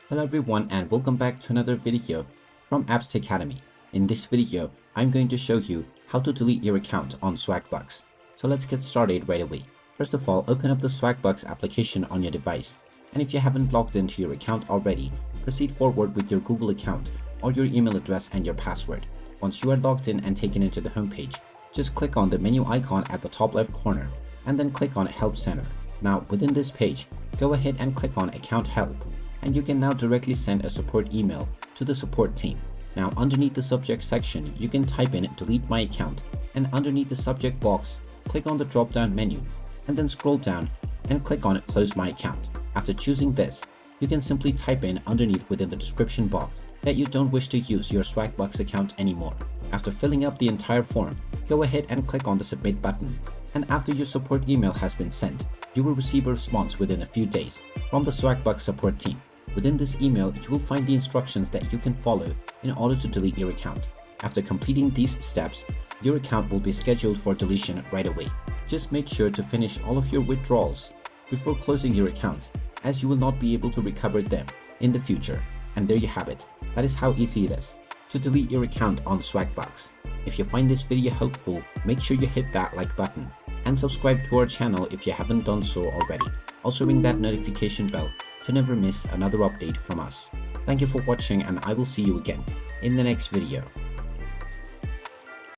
Hello everyone and welcome back to another video from Apps Academy. In this video, I'm going to show you how to delete your account on Swagbucks. So let's get started right away. First of all, open up the Swagbucks application on your device. And if you haven't logged into your account already, proceed forward with your Google account or your email address and your password. Once you are logged in and taken into the homepage, just click on the menu icon at the top left corner and then click on Help Center. Now within this page, go ahead and click on Account Help. And you can now directly send a support email to the support team. Now underneath the subject section, you can type in delete my account, and underneath the subject box, click on the drop down menu and then scroll down and click on close my account. After choosing this, you can simply type in underneath within the description box that you don't wish to use your Swagbucks account anymore. After filling up the entire form, go ahead and click on the submit button. And after your support email has been sent, you will receive a response within a few days from the Swagbucks support team. Within this email, you will find the instructions that you can follow in order to delete your account. After completing these steps, your account will be scheduled for deletion right away. Just make sure to finish all of your withdrawals before closing your account, as you will not be able to recover them in the future. And there you have it. That is how easy it is to delete your account on Swagbucks. If you find this video helpful, make sure you hit that like button and subscribe to our channel if you haven't done so already. Also ring that notification bell to never miss another update from us. Thank you for watching, and I will see you again in the next video.